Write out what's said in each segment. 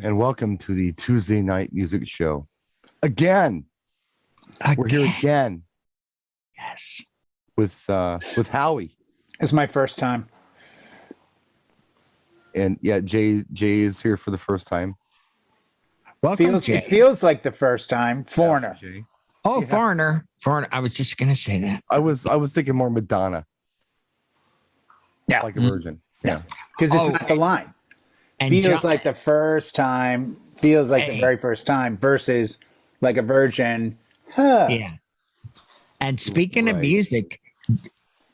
and welcome to the Tuesday Night Music Show. Again. We're here again. Yes. With Howie. It's my first time. And yeah, Jay is here for the first time. Welcome, Jay. It feels like the first time. Foreigner. Yeah, Oh, yeah. Foreigner. I was just gonna say that. I was thinking more Madonna. Yeah. Like a virgin. Yeah. Because it's not the line. And feels like the first time, feels like the very first time versus like a virgin. Huh. Yeah. And speaking of music,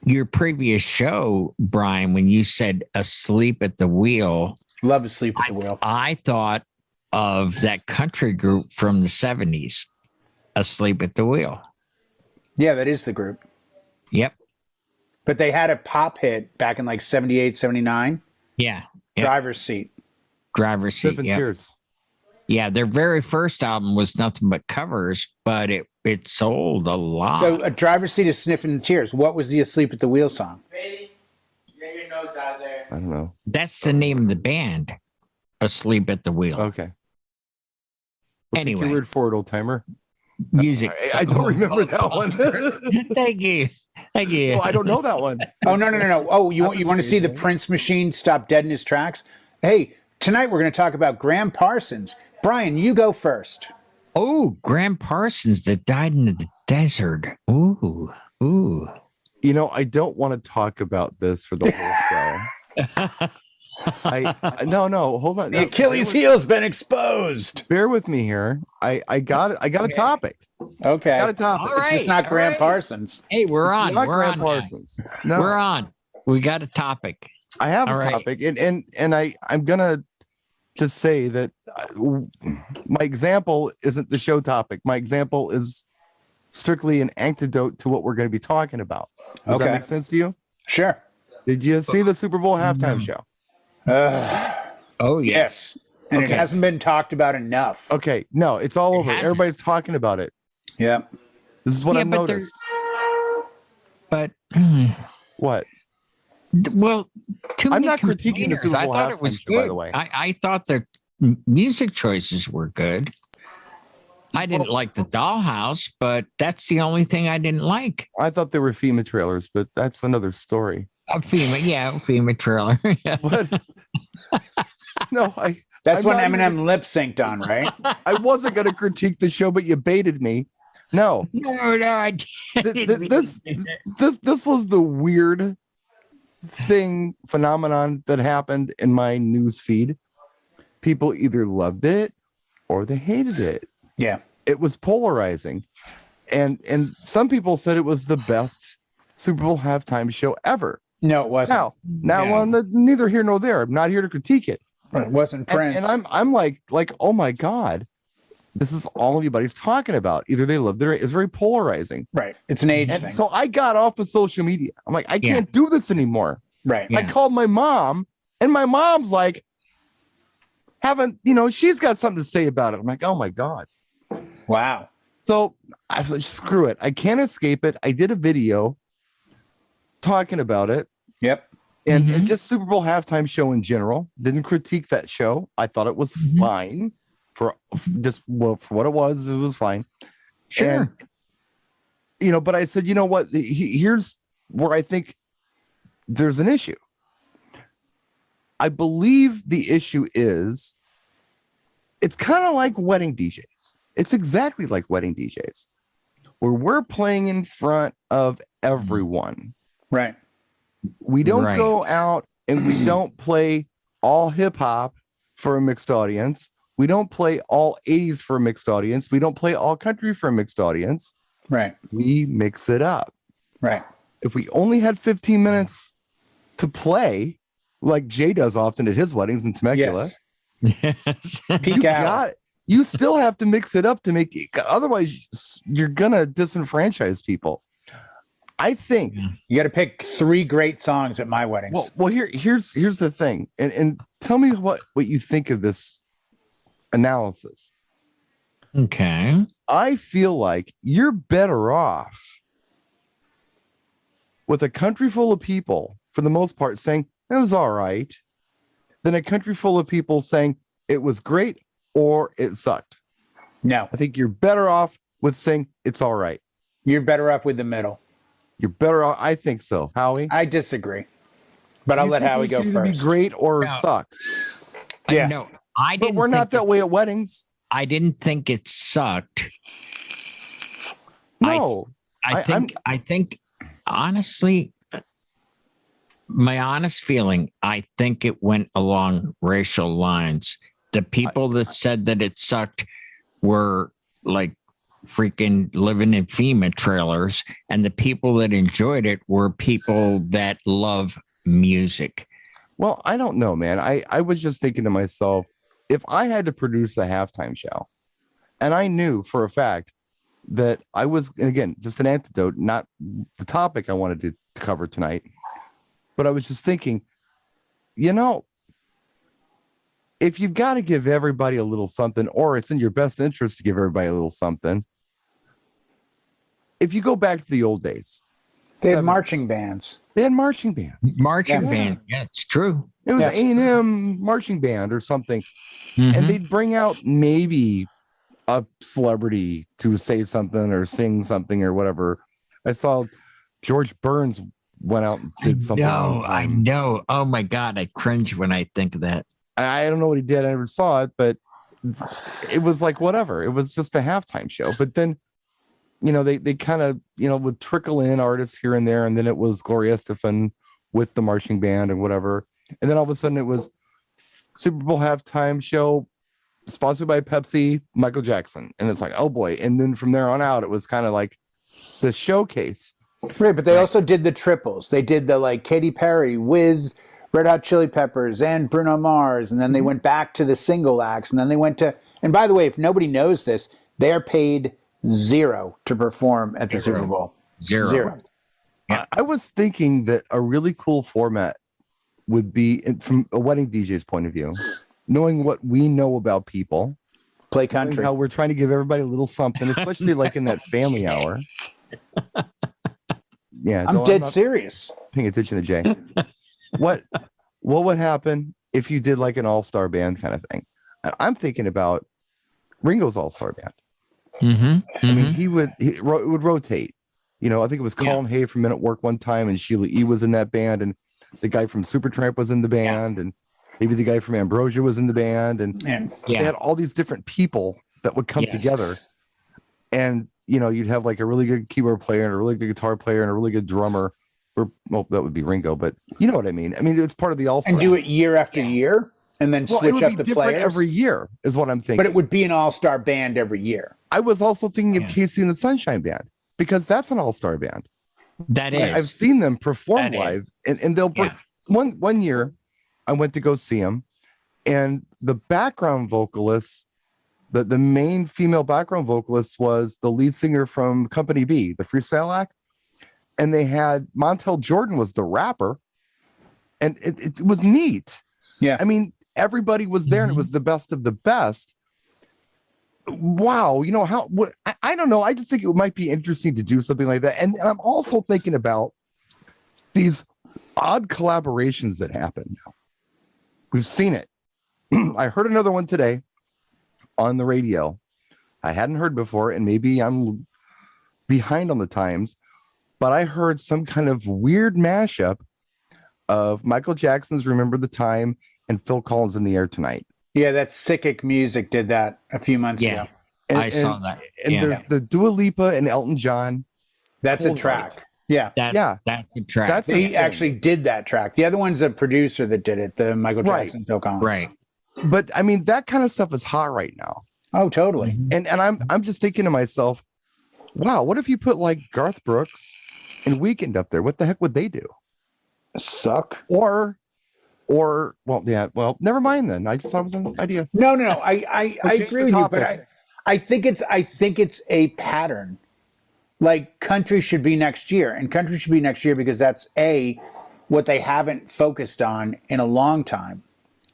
your previous show, Brian, when you said asleep at the wheel. Love asleep at the wheel. I thought of that country group from the 70s, Asleep at the Wheel. Yeah, that is the group. Yep. But they had a pop hit back in like 78, 79. Yeah. Yep. Driver's Seat. Driver's Seat. Seven Tears. Yeah, their very first album was nothing but covers, but it sold a lot. So a Driver's Seat is Sniffing the Tears. What was the Asleep at the Wheel song? Baby, get your nose out of there. I don't know. That's the name of the band, Asleep at the Wheel. Okay. We'll anyway. Take your word for it, old timer. Music. I don't remember that one. Thank you. Thank you. Oh, I don't know that one. Oh, no. Oh, you want to see the Prince machine stop dead in his tracks? Hey, tonight we're going to talk about Graham Parsons. Brian, you go first. Oh, Graham Parsons that died in the desert. Ooh. You know, I don't want to talk about this for the whole show. No, hold on. The Achilles heel's been exposed. Bear with me here. I got a topic. Okay. Got a topic. All right. It's not Graham Parsons. Hey, we're on. Not We're Graham on. Parsons. No. We're on. We got a topic. I have All a right. topic, and I'm gonna just say that my example isn't the show topic. My example is strictly an antidote to what we're going to be talking about. Does that make sense to you? Sure. Did you see the Super Bowl halftime show? Oh, Yes. And it hasn't been talked about enough. Okay, no, it's all over. hasn't. Everybody's talking about it. Yeah. This is what I've but noticed. But What? well, too I'm many not critiquing the complainers. Super I Bowl thought it was halftime show, by good. the way. I thought their music choices were good. I didn't like the Dollhouse, but that's the only thing I didn't like. I thought they were FEMA trailers, but that's another story. FEMA trailer. Yeah. But no, That's I'm when not Eminem lip synced on, right? I wasn't going to critique the show, but you baited me. No, No, I didn't. this was the weird phenomenon that happened in my news feed. People either loved it or they hated it. Yeah. It was polarizing, and some people said it was the best Super Bowl halftime show ever. No, it wasn't. Now, well, neither here nor there. I'm not here to critique it. It wasn't Prince. And I'm like, oh my God, this is all anybody's talking about. Either they loved it or it's very polarizing. Right. It's an age And thing. so I got off of social media. I'm like, I can't do this anymore. Right. Yeah. I called my mom, and my mom's like, she's got something to say about it. I'm like, oh my God. Wow. So I was like, screw it. I can't escape it. I did a video talking about it. Yep. And just Super Bowl halftime show in general. Didn't critique that show. I thought it was fine for what it was. It was fine. Sure. And, but I said, you know what? Here's where I think there's an issue. I believe the issue is it's kind of like wedding DJs. It's exactly like wedding DJs where we're playing in front of everyone. Right. We don't go out and we don't play all hip hop for a mixed audience. We don't play all 80s for a mixed audience. We don't play all country for a mixed audience. Right. We mix it up. Right. If we only had 15 minutes to play, like Jay does often at his weddings in Temecula, Yes. Peak out. you still have to mix it up to make it. Otherwise, you're gonna disenfranchise people. I think You got to pick 3 great songs at my weddings. Well, here's the thing, and tell me what you think of this analysis. Okay. I feel like you're better off with a country full of people, for the most part, saying it was all right, than a country full of people saying it was great or it sucked. No, I think you're better off with saying it's all right. you're better off with the middle. You're better off. I think so. Howie? I disagree, but I'll You let think Howie it go should either first. be great or No. suck. Yeah. No, I But didn't. we're not that way at weddings. I didn't think it sucked. No. I think honestly, my honest feeling, I think it went along racial lines. The people that said that it sucked were like freaking living in FEMA trailers, and the people that enjoyed it were people that love music. Well, I don't know, man. I was just thinking to myself, if I had to produce a halftime show, and I knew for a fact that I was, and again, just an antidote, not the topic I wanted to cover tonight, but I was just thinking, if you've got to give everybody a little something, or it's in your best interest to give everybody a little something, if you go back to the old days, They had marching bands. they had marching bands. Marching Yeah. band, yeah, it's true. It was Yes. A&M marching band or something. Mhm. And they'd bring out maybe a celebrity to say something or sing something or whatever. I saw George Burns went out and did something. No, I know. Oh my God, I cringe when I think of that. I don't know what he did. I never saw it, but it was like whatever. It was just a halftime show. But then, they kind of, would trickle in artists here and there. And then it was Gloria Estefan with the marching band and whatever. And then all of a sudden it was Super Bowl halftime show sponsored by Pepsi, Michael Jackson. And it's like, oh boy. And then from there on out, it was kind of like the showcase. Right, but they also did the triples. They did the like Katy Perry with Red Hot Chili Peppers and Bruno Mars, and then they went back to the single acts, and then they went to. And by the way, if nobody knows this, they are paid $0 to perform at the Zero. Super Bowl. Zero. I was thinking that a really cool format would be, from a wedding DJ's point of view, knowing what we know about people, Play knowing country. how we're trying to give everybody a little something, especially like in that family hour. Yeah, I'm no, dead not serious. paying attention to Jay. What would happen if you did like an all-star band kind of thing? I'm thinking about Ringo's all-star band. Mm-hmm. I mean, it would rotate. I think it was Colin Hay from Men at Work one time, and Sheila E. was in that band, and the guy from Supertramp was in the band, and maybe the guy from Ambrosia was in the band, and they had all these different people that would come together, and you'd have like a really good keyboard player and a really good guitar player and a really good drummer. Or, well, that would be Ringo, but you know what I mean. I mean, it's part of the all-star. And do it year after year, and then it switch would up be the different players every year, is what I'm thinking. But it would be an all-star band every year. I was also thinking of Casey and the Sunshine Band, because that's an all-star band. That is. I've seen them perform That live, and they'll bring one year. I went to go see them, and the background vocalist, the main female background vocalist, was the lead singer from Company B, the Freestyle act, and they had Montel Jordan was the rapper, and it was neat. Yeah, I mean, everybody was there, and it was the best of the best. Wow, I don't know. I just think it might be interesting to do something like that. And I'm also thinking about these odd collaborations that happen now. We've seen it. I heard another one today on the radio. I hadn't heard before, and maybe I'm behind on the times, but I heard some kind of weird mashup of Michael Jackson's Remember the Time and Phil Collins' In the Air Tonight. Yeah, that Sickick Music did that a few months ago. I saw that. And there's the Dua Lipa and Elton John. That's a track. Yeah. That's a track. He actually did that track. The other one's a producer that did it, the Michael Jackson, Phil Collins. Right. But I mean, that kind of stuff is hot right now. Oh, totally. And I'm just thinking to myself, wow, what if you put like Garth Brooks and Weeknd up there? What the heck would they do? Suck. Or never mind then. I just thought it was an idea. No. I agree with you, but I think it's a pattern. Like country should be next year, and country should be next year because that's what they haven't focused on in a long time.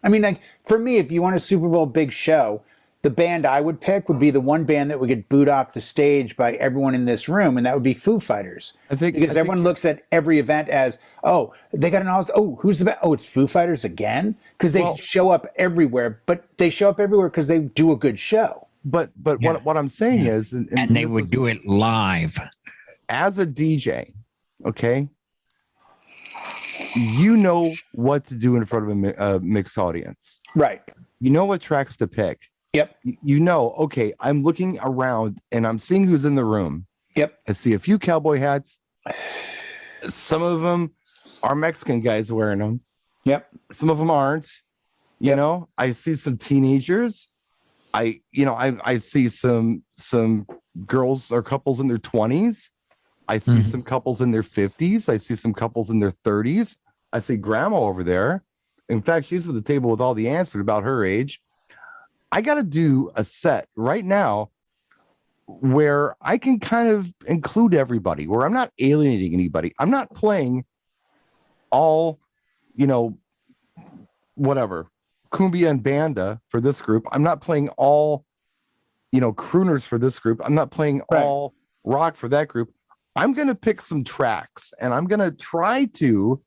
I mean, like for me, if you want a Super Bowl big show, the band I would pick would be the one band that would get booed off the stage by everyone in this room, and that would be Foo Fighters. Because everyone looks at every event as, oh, they got an all. Oh, who's the band? Oh, it's Foo Fighters again, because they show up everywhere. But they show up everywhere because they do a good show. But what I'm saying is, and they would do it live as a DJ. Okay, you know what to do in front of a mixed audience, right? You know what tracks to pick. Yep. You know, okay, I'm looking around and I'm seeing who's in the room. Yep. I see a few cowboy hats. Some of them are Mexican guys wearing them. Yep. Some of them aren't. You know, I see some teenagers. I see some girls or couples in their 20s. I see some couples in their 50s. I see some couples in their 30s. I see grandma over there. In fact, she's at the table with all the answers about her age. I got to do a set right now where I can kind of include everybody, where I'm not alienating anybody. I'm not playing all, whatever, cumbia and banda for this group. I'm not playing all, crooners for this group. I'm not playing all rock for that group. I'm going to pick some tracks and I'm going to try to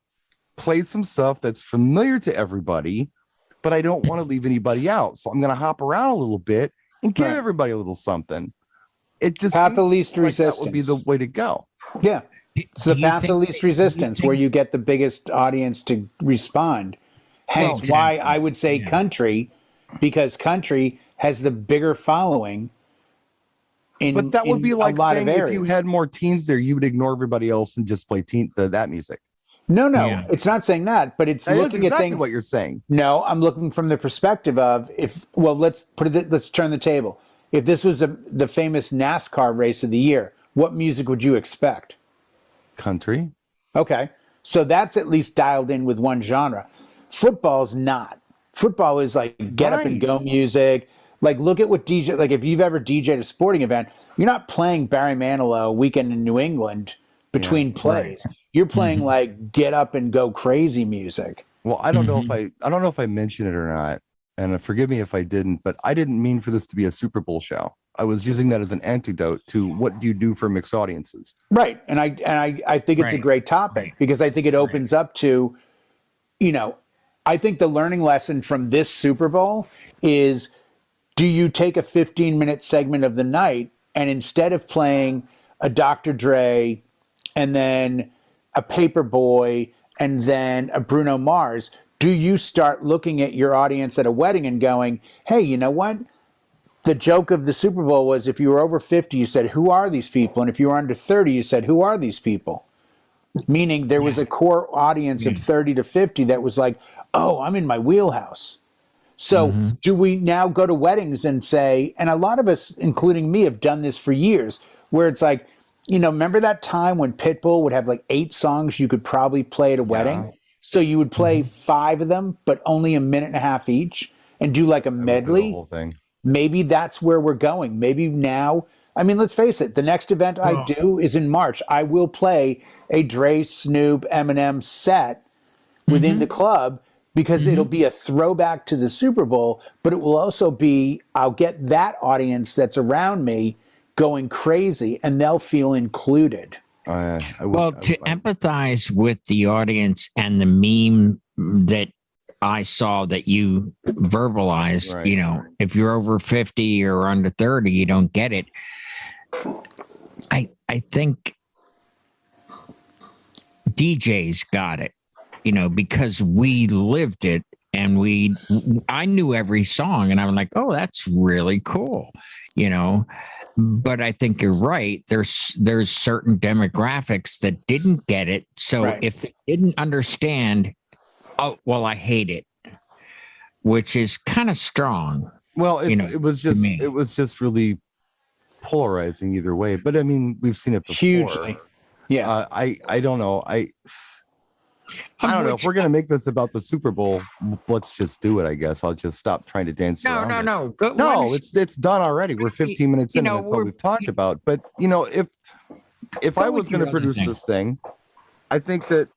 play some stuff that's familiar to everybody, but I don't want to leave anybody out. So I'm going to hop around a little bit and give everybody a little something. It just path of least resistance that would be the way to go. Yeah. It's the path of least resistance where you get the biggest audience to respond. Hence why I would say country, because country has the bigger following. But that would be like saying if you had more teens there, you would ignore everybody else and just play that music. No, it's not saying that, but it's looking at things. What you're saying? No, I'm looking from the perspective of let's turn the table. If this was the famous NASCAR race of the year, what music would you expect? Country. Okay, so that's at least dialed in with one genre. Football's not. Football is like get up and go music. Like, look at what DJ, like if you've ever DJed a sporting event, you're not playing Barry Manilow Weekend in New England between plays. Right. You're playing like get up and go crazy music. Well, I don't know if I mentioned it or not, and forgive me if I didn't, but I didn't mean for this to be a Super Bowl show. I was using that as an antidote to what do you do for mixed audiences. Right. And I think it's a great topic because I think it opens up to, I think the learning lesson from this Super Bowl is, do you take a 15-minute segment of the night and instead of playing a Dr. Dre and then a Paperboy and then a Bruno Mars, do you start looking at your audience at a wedding and going, hey, you know what? The joke of the Super Bowl was if you were over 50, you said, who are these people? And if you were under 30, you said, who are these people? Meaning there was a core audience of 30 to 50 that was like, oh, I'm in my wheelhouse. So do we now go to weddings and say, and a lot of us, including me, have done this for years, where it's like, remember that time when Pitbull would have like 8 songs you could probably play at a wedding? So you would play 5 of them, but only a minute and a half each and do like a medley. The whole thing. Maybe that's where we're going. Maybe now, I mean, let's face it, the next event I do is in March. I will play a Dre, Snoop, Eminem set within the club, because it'll be a throwback to the Super Bowl, but it will also be, I'll get that audience that's around me going crazy and they'll feel included. To empathize with the audience and the meme that I saw that you verbalized, if you're over 50 or under 30, you don't get it. I think DJs got it. Because we lived it and I knew every song and I'm like, oh, that's really cool, but I think you're right. There's certain demographics that didn't get it. So if they didn't understand, oh, well, I hate it, which is kind of strong. Well, it was just really polarizing either way, but I mean, we've seen it before. Hugely. Yeah. I don't know. I don't know if we're going to make this about the Super Bowl. Let's just do it. I guess I'll just stop trying to dance around. No. It's done already. We're 15 minutes in. And that's all we've talked about. But if I was going to produce this thing, I think that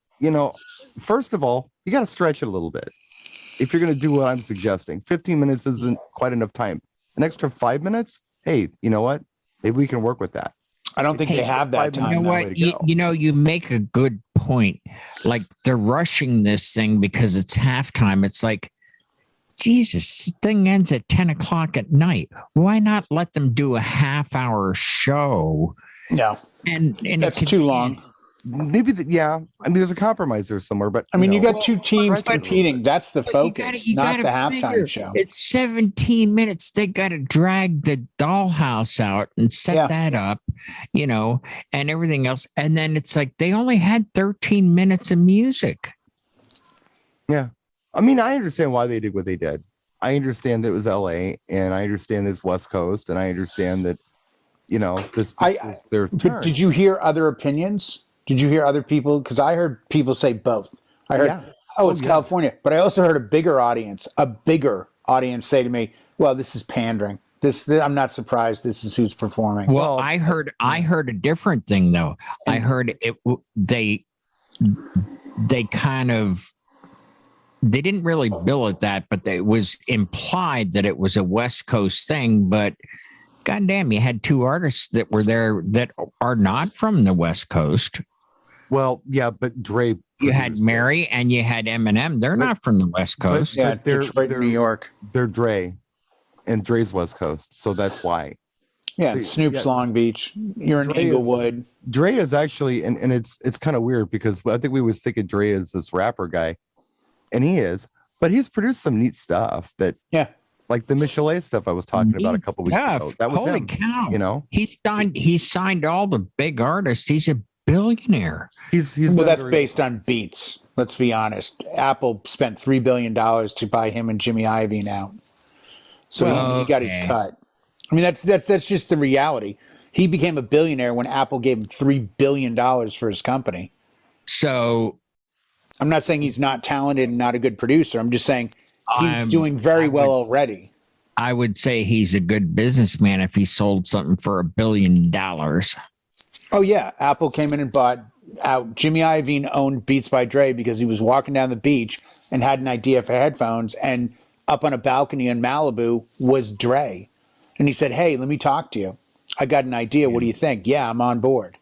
first of all, you got to stretch it a little bit. If you're going to do what I'm suggesting, 15 minutes isn't quite enough time. an extra 5 minutes, hey, you know what? Maybe we can work with that. I don't think Hey, they have that you time. You know Way what? to You, go. you know, you make a good point. Like they're rushing this thing because it's halftime. It's like, Jesus, this thing ends at 10 o'clock at night. Why not let them do a half-hour show? No, And that's too long. Maybe yeah. I mean, there's a compromise there somewhere, but I mean, you know, got two teams but- competing. That's the But you focus, you not the figure halftime show. It's 17 minutes. They got to drag the dollhouse out and set Yeah. that up, you know, and everything else. And then it's like they only had 13 minutes of music. yeah. I mean, I understand why they did what they did. I understand that it was LA, and I understand it's West Coast, and I understand that, you know, this is their turn. But did you hear other opinions? Did you hear other people? Because I heard people say both. I heard, Yeah. it's California. But I also heard a bigger audience say to me, well, this is pandering. I'm not surprised. This is who's performing. Well, I heard a different thing though. I heard they kind of, they didn't really bill it that, but it was implied that it was a West Coast thing. But goddamn, you had two artists that were there that are not from the West Coast. Well, yeah, but Dre. You had Mary and you had Eminem. They're not from the West Coast. Yeah, they're Detroit, New York. They're Dre, and Dre's West Coast, so that's why. Yeah, and Snoop's Long Beach. You're in Inglewood. Dre is actually, and it's kind of weird because I think we was thinking Dre is this rapper guy, and he is, but he's produced some neat stuff that, like the Michelet stuff I was talking about a couple weeks ago. That was Holy him. cow! You know, he's signed all the big artists. He's a billionaire. He's well, that's based on beats. Let's be honest. Apple spent $3 billion to buy him and Jimmy Iovine out, so he got his cut. I mean, that's just the reality. He became a billionaire when Apple gave him $3 billion for his company. So I'm not saying he's not talented and not a good producer. I'm just saying he's doing very well already. I would say he's a good businessman if he sold something for $1 billion. Oh yeah, Apple came in and bought out. Jimmy Iovine owned Beats by Dre because he was walking down the beach and had an idea for headphones, and up on a balcony in Malibu was Dre, and he said, "Hey, let me talk to you. I got an idea. What do you think?" "Yeah, I'm on board."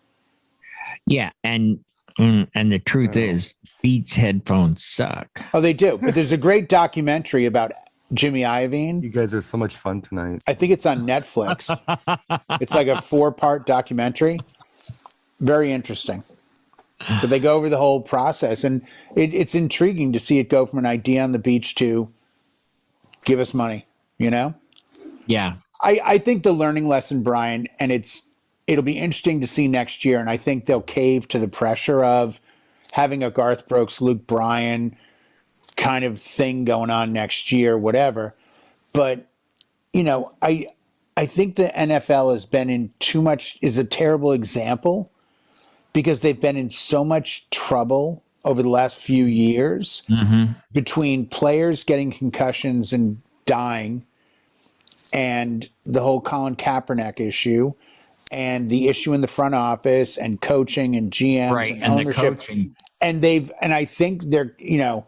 Yeah, and the truth is, Beats headphones suck. Oh, they do. But there's a great documentary about Jimmy Iovine. You guys are so much fun tonight. I think it's on Netflix. It's like a 4-part documentary. Very interesting. But they go over the whole process, and it's intriguing to see it go from an idea on the beach to give us money, you know? Yeah. I think the learning lesson, Brian, and it'll be interesting to see next year, and I think they'll cave to the pressure of having a Garth Brooks, Luke Bryan kind of thing going on next year, whatever. But, you know, I think the NFL has been in is a terrible example because they've been in so much trouble over the last few years between players getting concussions and dying, and the whole Colin Kaepernick issue, and the issue in the front office, and coaching, and GMs, and ownership. And I think they're, you know,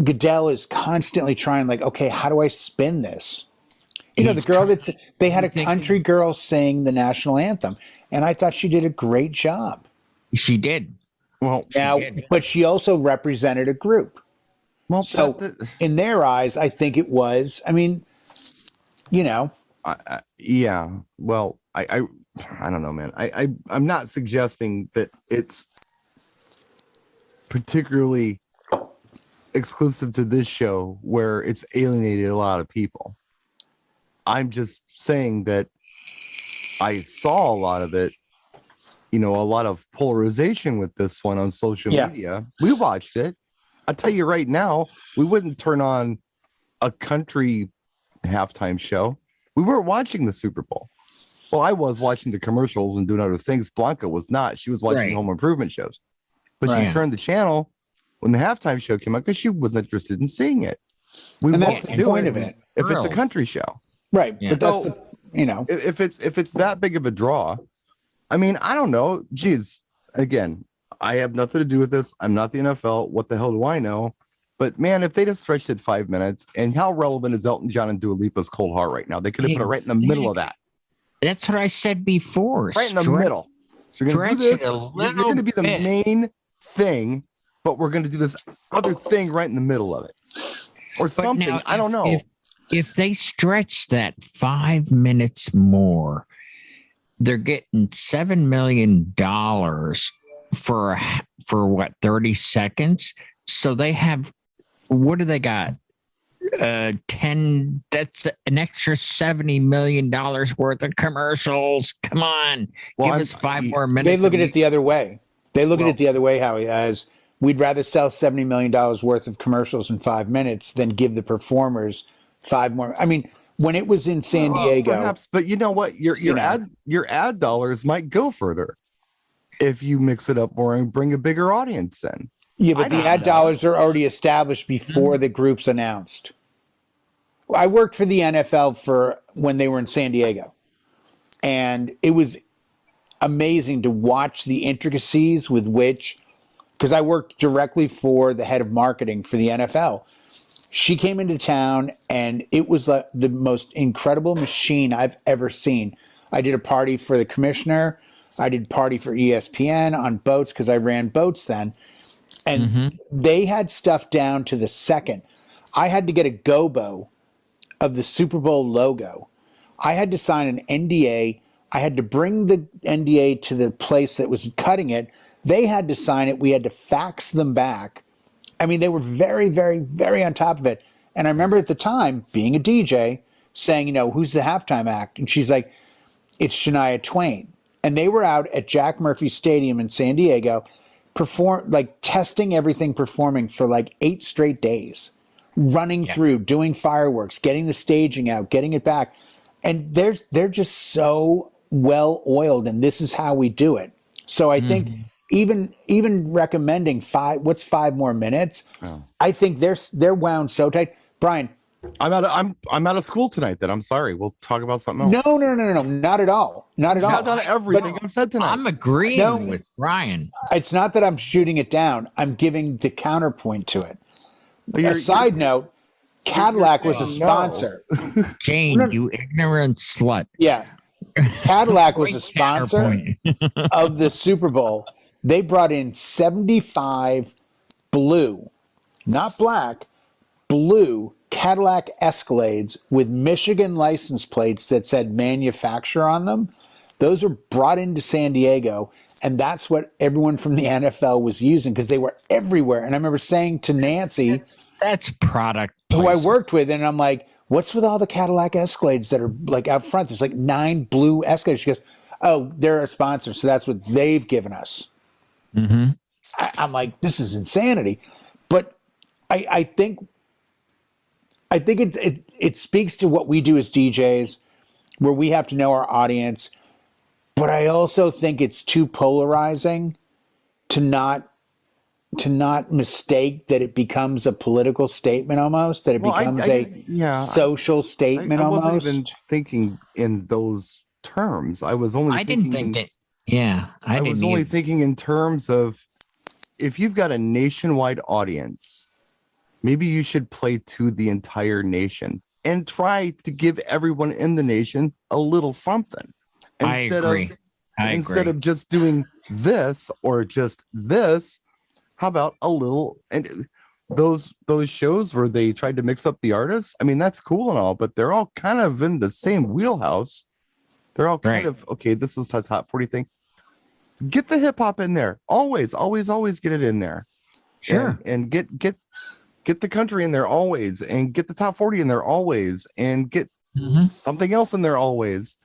Goodell is constantly trying, like, okay, how do I spin this? You know, the girl they had a country girl sing the national anthem, and I thought she did a great job. She did. Well, But she also represented a group. Well, so in their eyes, I think it was. I mean, you know. Yeah. Well, I don't know, man. I'm not suggesting that it's particularly exclusive to this show where it's alienated a lot of people. I'm just saying that I saw a lot of it, you know, a lot of polarization with this one on social media. We watched it. I'll tell you right now, we wouldn't turn on a country halftime show. We weren't watching the Super Bowl. Well, I was watching the commercials and doing other things. Blanca was not. She was watching home improvement shows. But she turned the channel when the halftime show came out because she was interested in seeing it. And that's the point of it. If it's a country show. Right. Yeah. But that's if it's that big of a draw, I mean, I don't know. Geez, again, I have nothing to do with this. I'm not the NFL. What the hell do I know? But man, if they just stretched it 5 minutes, and how relevant is Elton John and Dua Lipa's Cold Heart right now? They could have put it right in the middle of that. That's what I said before. Right in the middle. You're going to do Stretch this. it a You're going to be the little bit. main thing, but we're going to do this other thing right in the middle of it. Or But something. now, I don't know. If they stretch that 5 minutes more, they're getting $7 million for what, 30 seconds? So they have, what do they got? 10, that's an extra $70 million worth of commercials. Come on. Well, Give us 5 more minutes. They look at it the other way. They look at it the other way, Howie, as we'd rather sell $70 million worth of commercials in 5 minutes than give the performers 5 more. I mean, when it was in San Diego, perhaps, but you know what? Your ad dollars might go further if you mix it up more and bring a bigger audience in. yeah, but the ad dollars are already established before the group's announced. I worked for the NFL for when they were in San Diego, and it was amazing to watch the intricacies with which, because I worked directly for the head of marketing for the NFL. She came into town, and it was like the most incredible machine I've ever seen. I did a party for the commissioner. I did party for ESPN on boats because I ran boats then. And they had stuff down to the second. I had to get a gobo of the Super Bowl logo. I had to sign an NDA. I had to bring the NDA to the place that was cutting it. They had to sign it. We had to fax them back. I mean, they were very, very, very on top of it. And I remember at the time being a DJ saying, who's the halftime act? And she's like, it's Shania Twain. And they were out at Jack Murphy Stadium in San Diego, testing everything, performing for 8 straight days, running through, doing fireworks, getting the staging out, getting it back. And they're just so well oiled, and this is how we do it. So I think even recommending 5 more minutes, I think they're wound so tight. Brian, I'm out of school tonight. Then I'm sorry. We'll talk about something else. No, not at all. Not at all. Not everything I've said tonight. I'm agreeing with Brian. It's not that I'm shooting it down. I'm giving the counterpoint to it. A side note, Cadillac was a sponsor. Jane, you ignorant slut. Yeah. Cadillac was a sponsor of the Super Bowl. They brought in 75 blue, not black, blue Cadillac Escalades with Michigan license plates that said manufacturer on them. Those were brought into San Diego, and that's what everyone from the NFL was using because they were everywhere. And I remember saying to Nancy, that's product who I worked with, and I'm like, what's with all the Cadillac Escalades that are out front? There's 9 blue Escalades. She goes, oh, they're a sponsor, so that's what they've given us. I'm like, this is insanity. But I think it speaks to what we do as DJs, where we have to know our audience. But I also think it's too polarizing to not mistake that it becomes a political statement almost, that it becomes a social statement almost. I wasn't even thinking in those terms. I was only I was only thinking in terms of, if you've got a nationwide audience, maybe you should play to the entire nation and try to give everyone in the nation a little something. Instead of just doing this or just this, how about a little? And those shows where they tried to mix up the artists, I mean, that's cool and all, but they're all kind of in the same wheelhouse. They're all kind of, okay, this is a top 40 thing. Get the hip hop in there. Always get it in there. Sure. And get the country in there always, and get the top 40 in there always, and get something else in there always.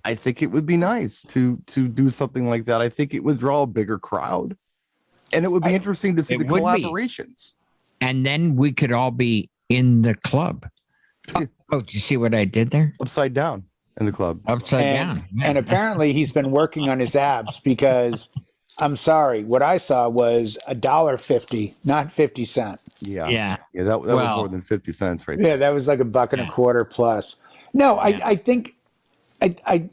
I think it would be nice to do something like that. I think it would draw a bigger crowd, and it would be interesting to see the collaborations. And then we could all be in the club. Oh, did you see what I did there? Upside down in the club. Upside down. And apparently he's been working on his abs because I'm sorry, what I saw was $1.50, not 50 cents. Yeah. That was more than 50 cents right there. Yeah, that was like $1.25 plus. No, I think I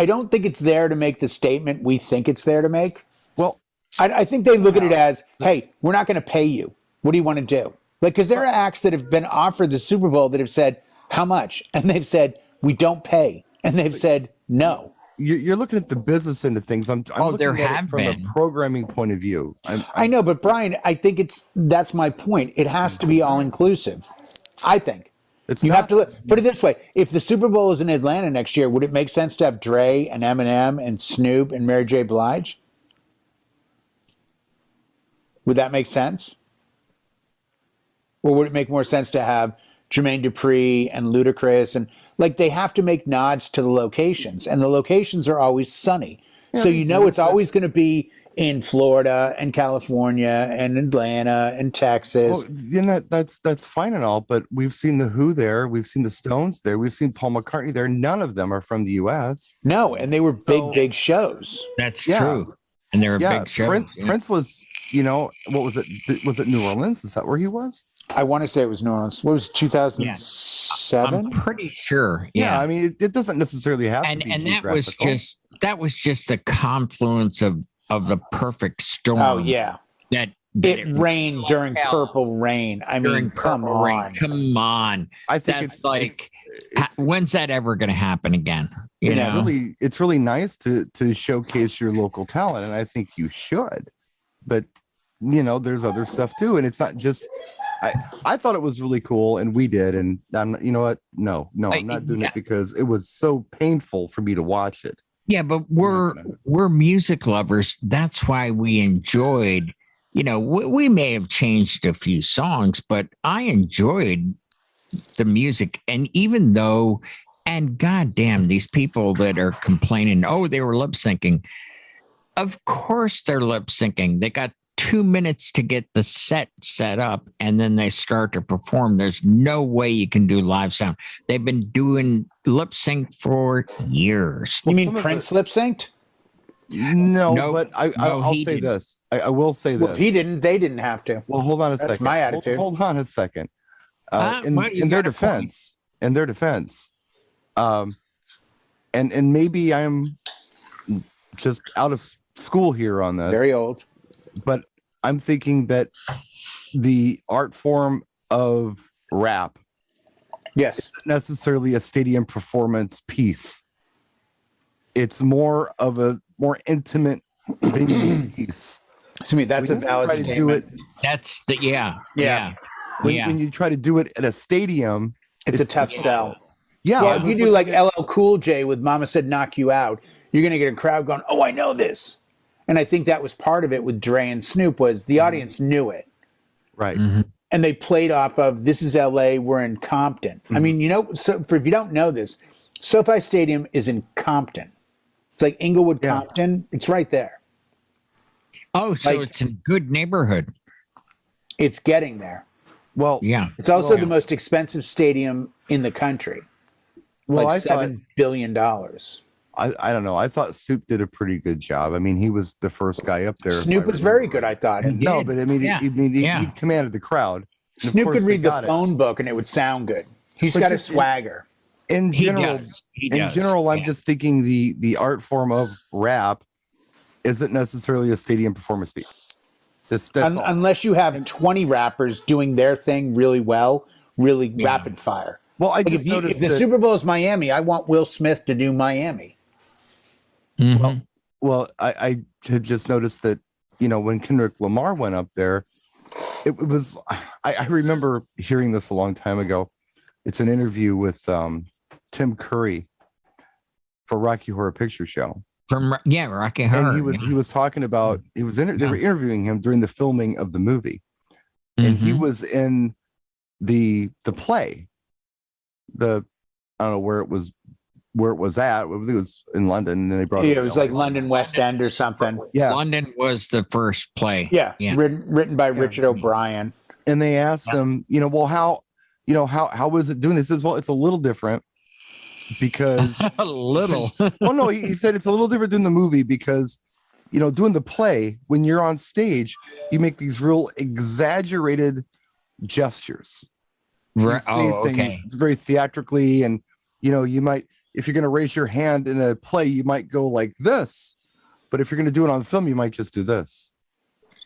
don't think it's there to make the statement we think it's there to make. Well, I think they look at it as, hey, we're not going to pay you. What do you want to do? Like, because there are acts that have been offered the Super Bowl that have said, how much? And they've said, we don't pay. And they've said, no. You're looking at the business end of things. I'm looking there at it have from been. a programming point of view. I know, but Brian, I think that's my point. It has to be all inclusive. I think. It's You not, have to put it this way. If the Super Bowl is in Atlanta next year, would it make sense to have Dre and Eminem and Snoop and Mary J. Blige? Would that make sense? Or would it make more sense to have Jermaine Dupri and Ludacris? And like, they have to make nods to the locations, and the locations are always sunny. So you know it's always going to be in Florida and California and Atlanta and Texas. Well, you know, that's fine and all, but we've seen the Who there, we've seen the Stones there, we've seen Paul McCartney there. None of them are from the U.S. No, and they were big shows. That's Yeah. true. And they're a Yeah, big show. Prince was, you know, what was it? Was it New Orleans? Is that where he was? I want to say it was New Orleans. What was it, 2007? I'm pretty sure. Yeah, Yeah. I mean, it doesn't necessarily have and to be and that geographical. was just a confluence of the perfect storm. Oh, yeah. That It rained during hell. Purple Rain. I during mean, come Purple Rain. on. Come on. I think That's it's like, it's when's that ever going to happen again? You know? it's really nice to showcase your local talent, and I think you should. But you know, there's other stuff too, and it's not just. I thought it was really cool, and we did, and you know what? No, I'm not doing it because it was so painful for me to watch it. Yeah, but we're music lovers. That's why we enjoyed. You know, we may have changed a few songs, but I enjoyed the music. And even though, and goddamn, these people that are complaining, oh, they were lip syncing. Of course they're lip syncing. They got 2 minutes to get the set up, and then they start to perform. There's no way you can do live sound. They've been doing lip sync for years. You mean Prince lip synced? No, but I'll say didn't. this. I will say Well, this. he didn't. They didn't have to. Well, hold on a That's second. my attitude. Hold on a second. Well, you In their got a point. defense, and maybe I'm just out of school here on this, Very old. but I'm thinking that the art form of rap Yes. isn't necessarily a stadium performance piece. It's more of a more intimate venue piece. To me, that's a When you valid try to do statement. it- That's the Yeah. when you try to do it at a stadium, It's a tough sell. yeah. Yeah, if you do like LL Cool J with Mama Said Knock You Out, you're going to get a crowd going, oh, I know this. And I think that was part of it with Dre and Snoop was the audience knew it. right. And they played off of, this is LA, we're in Compton. I mean, you know, so if you don't know this, SoFi Stadium is in Compton. It's like Inglewood, Yeah. Compton. It's right there. Oh, so Like- it's a good neighborhood. It's getting there. Well, Yeah. It's also Yeah. the most expensive stadium in the country. well, Like I thought $7 billion. I don't know. I thought Snoop did a pretty good job. I mean, he was the first guy up there. if Snoop I was very remember good, I thought. right. No, did. but I mean, Yeah. he commanded the crowd. And of Snoop course could they read the got it. phone book and it would sound good. He's But got a just- swagger. In He general, does. He in does. general, I'm Yeah. just thinking the art form of rap isn't necessarily a stadium performance piece. That's all. Unless you have 20 rappers doing their thing really well, really rapid fire. Well, I Like just noticed if the that, Super Bowl is Miami, I want Will Smith to do Miami. Mhm. well, I had just noticed that, you know, when Kendrick Lamar went up there, it was, I remember hearing this a long time ago. It's an interview with Tim Curry for Rocky Horror Picture Show. From Rocky Horror. And he was talking about, they were interviewing him during the filming of the movie. And he Mhm. was in the play. I don't know where it was at. I think it was in London, and then they brought Yeah, it. it was like London West End or something. Yeah, London was the first play. Yeah, Yeah. written by Richard O'Brien. and they asked him, you know, well, how was it doing this? He says, well, it's a little different because, A little. well, no, he said it's a little different doing the movie because, you know, doing the play, when you're on stage, you make these real exaggerated gestures. You say things very theatrically, and you know, you might, if you're going to raise your hand in a play, you might go like this, but if you're going to do it on film, you might just do this.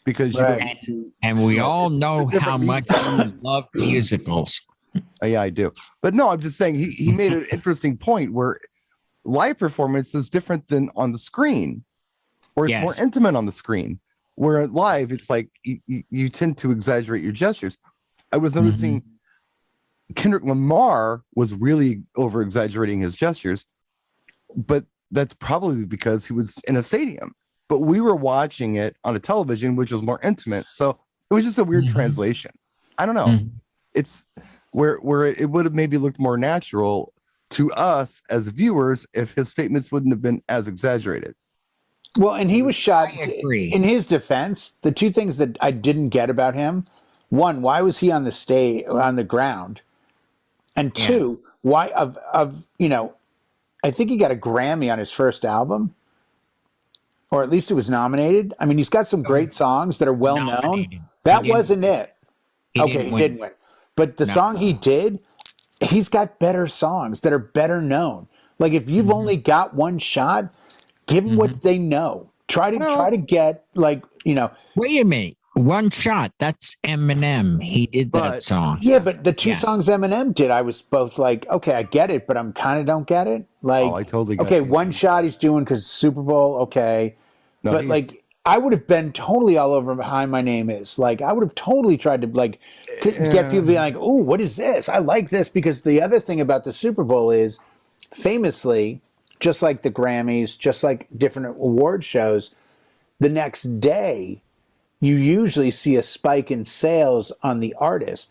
because you Right. don't need to. And we all know different how much you love musicals. Yeah, I do. But no, I'm just saying he made an interesting point where live performance is different than on the screen, where it's more Yes. intimate on the screen. Where at live, it's like you tend to exaggerate your gestures. I was noticing Kendrick Lamar was really over exaggerating his gestures, but that's probably because he was in a stadium. But we were watching it on a television, which was more intimate. So it was just a weird translation. I don't know. It's where it would have maybe looked more natural to us as viewers if his statements wouldn't have been as exaggerated. Well, and he was shot. I agree. In his defense, the two things that I didn't get about him: one, why was he on the stage on the ground? And two, why I think he got a Grammy on his first album, or at least it was nominated. I mean, he's got some great songs that are well known. Nominated. That He didn't wasn't it. He Okay, didn't he win. didn't win. But the song he did, he's got better songs that are better known. Like if you've only got one shot, give them what they know. Try to get Wait a minute. One shot. That's Eminem. He did that But- song. Yeah, but the two Yeah. songs Eminem did, I was both like, okay, I get it, but I'm kind of don't get it. Like, I totally get okay, it. one shot he's doing because Super Bowl, okay, No, but he's- like, I would have been totally all over behind My Name Is. Like, I would have totally tried to like get people being like, "Oh, what is this? I like this." Because the other thing about the Super Bowl is, famously, just like the Grammys, just like different award shows, the next day, you usually see a spike in sales on the artist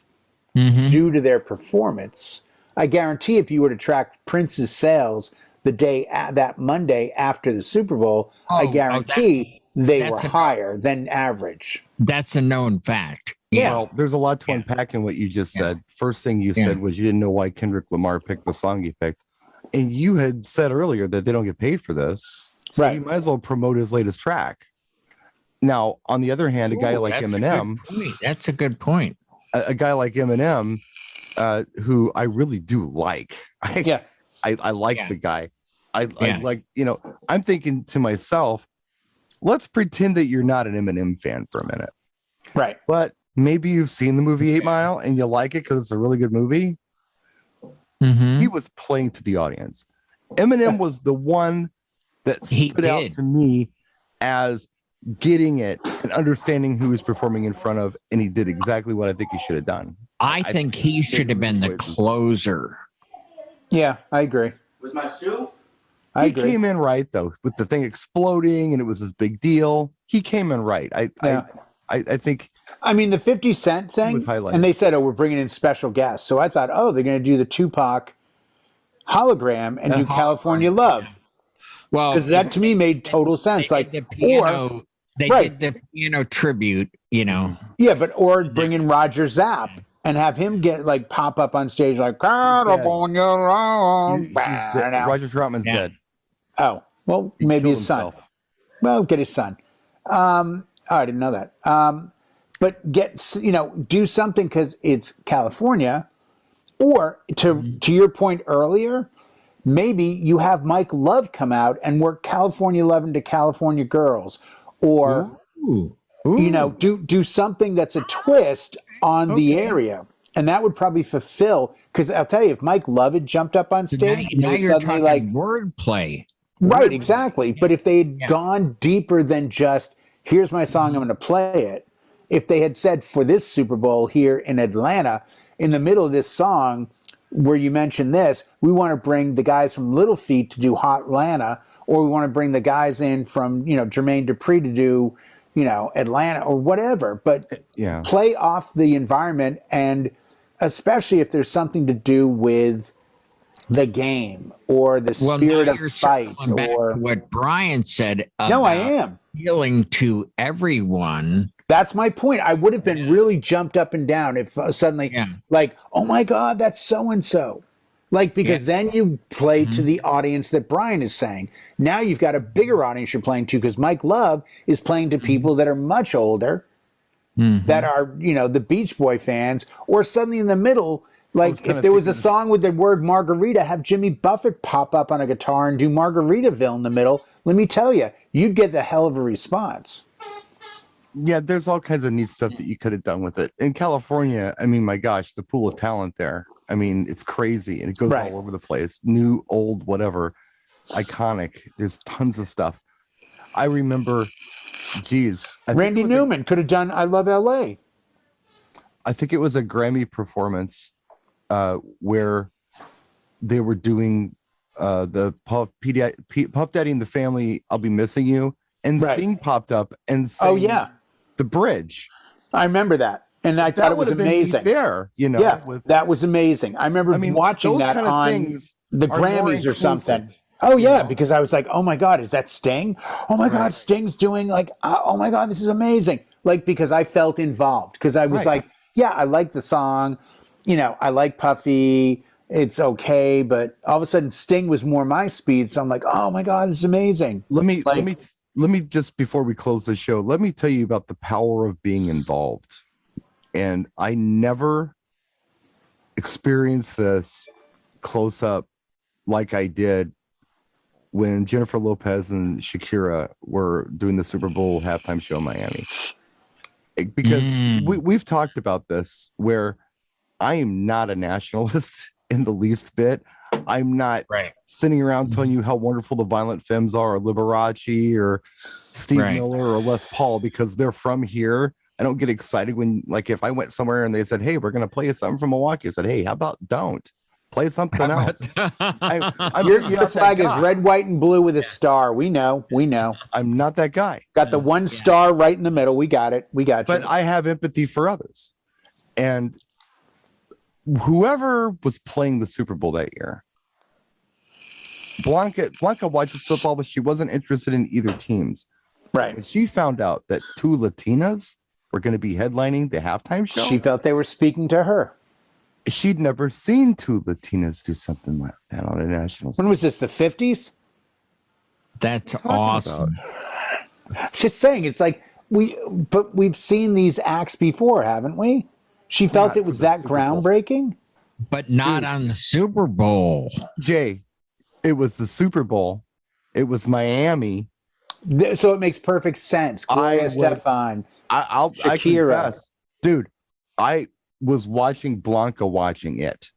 due to their performance. I guarantee if you were to track Prince's sales the day that Monday after the Super Bowl, I guarantee they were that's a- higher than average. That's a known fact. Yeah. Well, there's a lot to unpack in what you just said. First thing you said was you didn't know why Kendrick Lamar picked the song he picked. And you had said earlier that they don't get paid for this. So Right. you might as well promote his latest track. Now, on the other hand, a guy Ooh, like that's a Eminem, good point. That's a good point. a guy like Eminem, who I really do like. I like Yeah. the guy. I Yeah. like, I'm thinking to myself, let's pretend that you're not an Eminem fan for a minute. Right. But maybe you've seen the movie 8 Mile and you like it because it's a really good movie. He was playing to the audience. Eminem was the one that He stood out did. to me as getting it and understanding who he was performing in front of, and he did exactly what I think he should have done. I think he should have been the choices. closer. Yeah, I agree. With my shoe? I He agree. came in right though, with the thing exploding, and it was this big deal. He came in right. I think I mean, the 50 Cent thing, was highlighted. and they said, "Oh, we're bringing in special guests." So I thought, "Oh, they're going to do the Tupac hologram and do California Love," Well, because that to me made total sense. they Like, did the piano, they right. did the piano tribute, or bring in Roger Zapp and have him get like pop up on stage like California Love. he's dead. Roger Troutman's Yeah. dead. Oh, well, He maybe killed his son. himself. Well, get his son. Oh, I didn't know that. But do something because it's California, or to your point earlier, maybe you have Mike Love come out and work California Love into California Girls, or do something that's a twist on the area, and that would probably fulfill. Because I'll tell you, if Mike Love had jumped up on stage, and now it was you're suddenly talking like wordplay. right, exactly. But if they had gone deeper than just here's my song, I'm going to play it. If they had said for this Super Bowl here in Atlanta, in the middle of this song where you mentioned this, we want to bring the guys from Little Feat to do Hot Atlanta, or we want to bring the guys in from Jermaine Dupri to do Atlanta or whatever. But play off the environment, and especially if there's something to do with the game or the spirit of fight, back or to what Brian said. no, I about am. appealing to everyone. That's my point. I would have been really jumped up and down if suddenly, like, oh my God, that's so and so. Like, because then you play to the audience that Brian is saying. Now you've got a bigger audience you're playing to, because Mike Love is playing to people that are much older, that are, the Beach Boy fans, or suddenly in the middle. Like, if there was a song with the word margarita, have Jimmy Buffett pop up on a guitar and do Margaritaville in the middle. Let me tell you, you'd get the hell of a response. Yeah, there's all kinds of neat stuff that you could have done with it. In California, I mean, my gosh, the pool of talent there. I mean, it's crazy and it goes Right. all over the place. New, old, whatever. Iconic. There's tons of stuff. I remember, geez. Randy Newman could have done I Love L.A. I think it was a Grammy performance where they were doing the Puff Daddy and the Family, I'll Be Missing You. And Right. Sting popped up and sang the bridge. I remember that. And I thought it was amazing. There, you know. Yeah, that was amazing. I remember watching those that kind of on things the are more Grammys or something. inclusive, Oh, yeah, you know? because I was like, oh, my God, is that Sting? Oh, my God, Sting's doing like, oh, my God, this is amazing. Like, because I felt involved. Because I was like, yeah, I like the song. You know, I like Puffy. It's okay. But all of a sudden, Sting was more my speed. So I'm like, oh, my God, this is amazing. Let me just, before we close the show, let me tell you about the power of being involved. And I never experienced this close up like I did when Jennifer Lopez and Shakira were doing the Super Bowl halftime show in Miami. Because we've talked about this, where I am not a nationalist in the least bit. I'm not sitting around telling you how wonderful the Violent Femmes are, or Liberace, or Steve Miller, or Les Paul, because they're from here. I don't get excited when, like, if I went somewhere and they said, hey, we're going to play something from Milwaukee. I said, hey, how about don't? Play something else. Your flag is red, white, and blue with a star. We know. I'm not that guy. Got the one star right in the middle. We got it. We got you. But I have empathy for others. And whoever was playing the Super Bowl that year, Blanca watches football, but she wasn't interested in either teams. Right. When she found out that two Latinas were going to be headlining the halftime show, she felt they were speaking to her. She'd never seen two Latinas do something like that on a national stage. When was this? The 50s? That's awesome. Just saying, it's like we've seen these acts before, haven't we? She felt it was that groundbreaking, but not on the Super Bowl. Jay, it was the Super Bowl. It was Miami. So it makes perfect sense. Gloria Estefan, I confess, dude, I was watching Blanca watching it,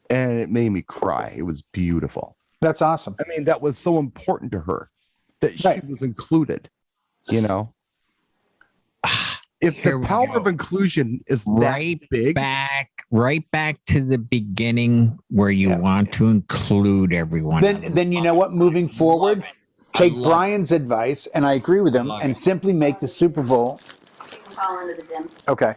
and it made me cry. It was beautiful. That's awesome. I mean, that was so important to her that she was included, you know? If the power of inclusion is that big, right back to the beginning where you want to include everyone. Then you know what? Moving forward, take Brian's advice, and I agree with him, and simply make the Super Bowl. Okay.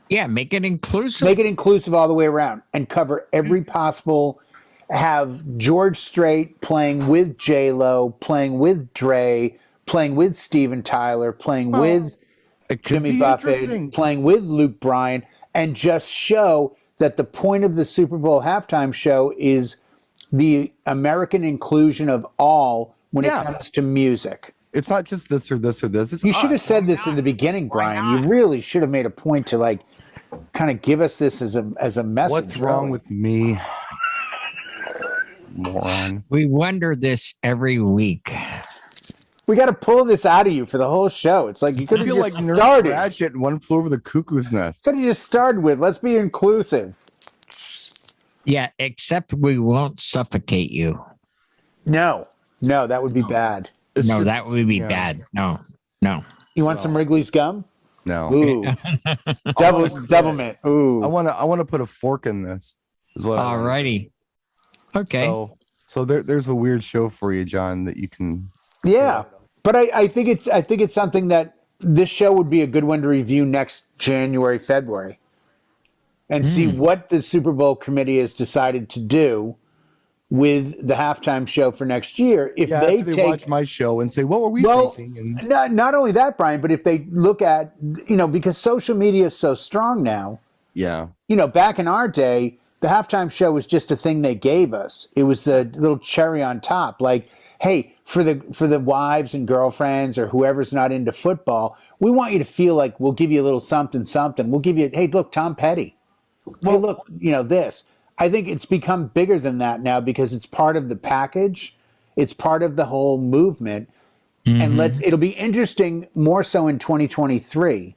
Yeah, make it inclusive. Make it inclusive all the way around, and cover every possible. Have George Strait playing with J-Lo, playing with Dre, playing with Steven Tyler, playing with Jimmy Buffett, playing with Luke Bryan, and just show that the point of the Super Bowl halftime show is the American inclusion of all when it comes to music. It's not just this or this or this. You should have said this in the beginning, Brian. You really should have made a point to like kind of give us this as a message. What's wrong with me? Moron. We wonder this every week. We got to pull this out of you for the whole show. It's like you could have just like started. Ratchet and One Flew Over the Cuckoo's Nest. Could have just started with, let's be inclusive. Yeah, except we won't suffocate you. No, that would be bad. That would be bad. No. You want some Wrigley's gum? No. Ooh. Double mint. Ooh. I want to put a fork in this. All righty. Okay. So there's a weird show for you, John, that you can. Yeah, but I think it's something that this show would be a good one to review next January, February, and see what the Super Bowl committee has decided to do with the halftime show for next year. If they watch my show and say, what were we thinking? And not only that, Brian, but if they look at, because social media is so strong now. Yeah. Back in our day, the halftime show was just a thing they gave us. It was the little cherry on top. Like, hey, for the wives and girlfriends or whoever's not into football, we want you to feel like we'll give you a little something. We'll give you, hey, look, Tom Petty. Well, look, this. I think it's become bigger than that now because it's part of the package. It's part of the whole movement. And it'll be interesting more so in 2023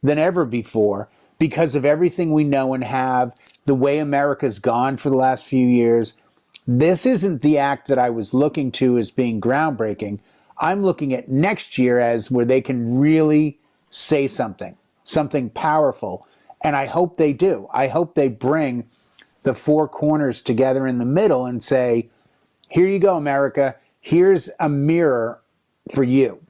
than ever before because of everything we know and have, the way America's gone for the last few years. This isn't the act that I was looking to as being groundbreaking. I'm looking at next year as where they can really say something powerful. And I hope they do. I hope they bring the four corners together in the middle and say, here you go, America. Here's a mirror for you.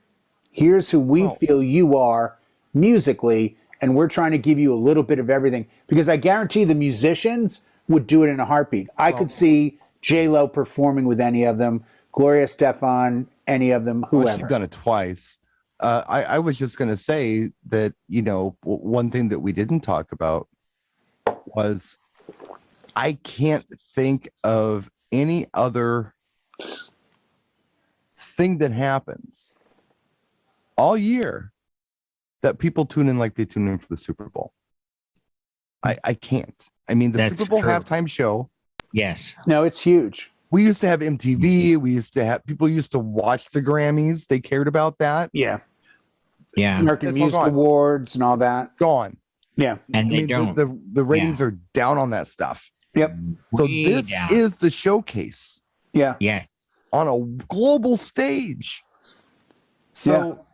Here's who we feel you are musically, and we're trying to give you a little bit of everything. Because I guarantee the musicians would do it in a heartbeat. I could see J-Lo performing with any of them, Gloria Estefan, any of them, whoever. She's done it twice. I was just going to say that, you know, one thing that we didn't talk about was I can't think of any other thing that happens all year that people tune in like they tune in for the Super Bowl. I can't. I mean, the Super Bowl halftime show. Yes. No, it's huge. We used to have MTV. We used to have people used to watch the Grammys. They cared about that. Yeah. Yeah. American Music Awards and all that. Gone. Yeah. And they don't. The ratings are down on that stuff. Yep. So this is the showcase. Yeah. Yeah. On a global stage. So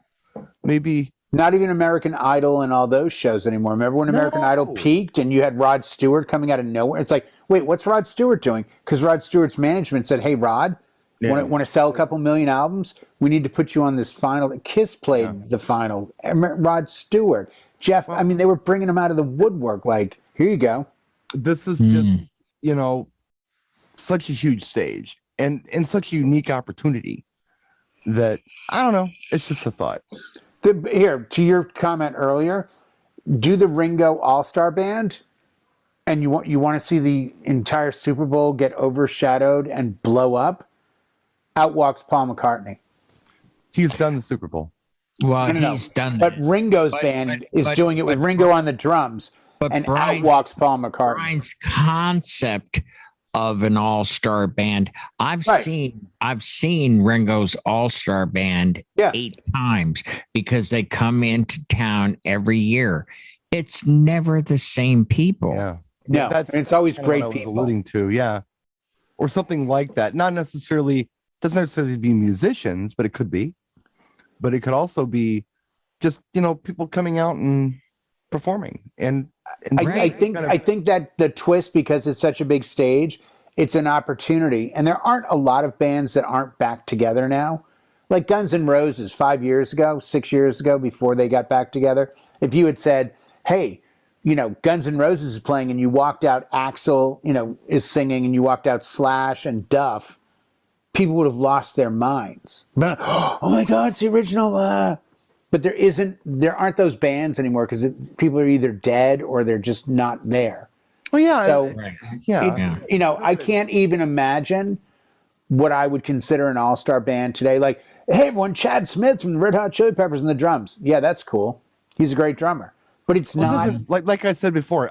maybe not even American Idol and all those shows anymore. Remember when American Idol peaked and you had Rod Stewart coming out of nowhere? It's like, wait, what's Rod Stewart doing? Because Rod Stewart's management said, hey, Rod, want to sell a couple million albums? We need to put you on this final. Kiss played the final. Rod Stewart. Jeff, I mean, they were bringing him out of the woodwork. Like, here you go. This is just, you know, such a huge stage and such a unique opportunity that, I don't know, it's just a thought. Here, to your comment earlier, do the Ringo All-Star Band, and you want to see the entire Super Bowl get overshadowed and blow up, out walks Paul McCartney. He's done the Super Bowl. Well, he's done that. But Ringo's band is doing it with Ringo on the drums, and out walks Paul McCartney. Brian's concept of an all-star band. I've seen Ringo's all-star band 8 times because they come into town every year. It's never the same people. Yeah. No, it's always great people. I was alluding to, or something like that. Not necessarily, doesn't necessarily be musicians, but it could be. But it could also be just, you know, people coming out and performing. And I think that the twist, because it's such a big stage, it's an opportunity. And there aren't a lot of bands that aren't back together now. Like Guns N' Roses 5 years ago, 6 years ago, before they got back together. If you had said, hey, you know, Guns N' Roses is playing and you walked out Axl, you know, is singing and you walked out Slash and Duff, people would have lost their minds. But, oh my God, it's the original. But there aren't those bands anymore because people are either dead or they're just not there. Well, yeah. So, you know, I can't even imagine what I would consider an all-star band today. Like, hey, everyone, Chad Smith from the Red Hot Chili Peppers and the drums. Yeah, that's cool. He's a great drummer. But it's not... Like I said before,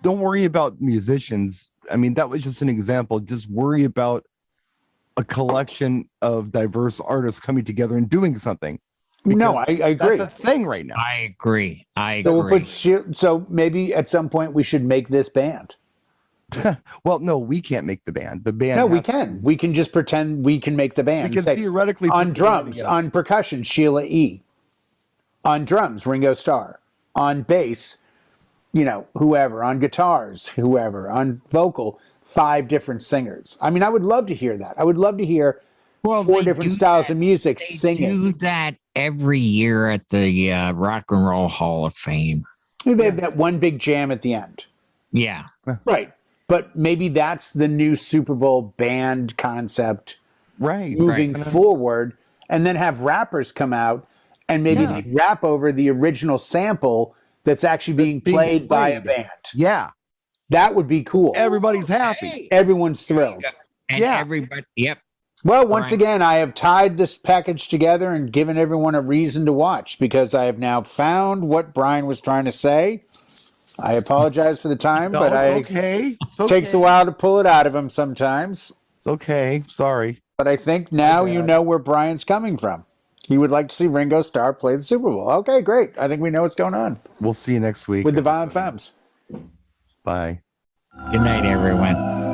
don't worry about musicians. I mean, that was just an example. Just worry about a collection of diverse artists coming together and doing something. No, I agree. That's a thing right now. I agree. So maybe at some point we should make this band. Well, no, we can't make the band. The band. No, we can. We can just pretend we can make the band. We can theoretically on drums, on percussion, Sheila E. On drums, Ringo Starr. On bass, you know, whoever. On guitars, whoever. On vocal, 5 different singers. I mean, I would love to hear that. I would love to hear 4 different styles of music singing. They do that every year at the Rock and Roll Hall of Fame. They have that one big jam at the end. Yeah. Right. But maybe that's the new Super Bowl band concept moving forward, and then have rappers come out and maybe they rap over the original sample that's actually being played by a band. Yeah. That would be cool. Everybody's happy. Everyone's thrilled. And everybody, Well, once again, I have tied this package together and given everyone a reason to watch because I have now found what Brian was trying to say. I apologize for the time, but it takes a while to pull it out of him sometimes. It's okay. Sorry. But I think now you know where Brian's coming from. He would like to see Ringo Starr play the Super Bowl. Okay, great. I think we know what's going on We'll see you next week with the Violent Femmes. Bye. Good night, everyone.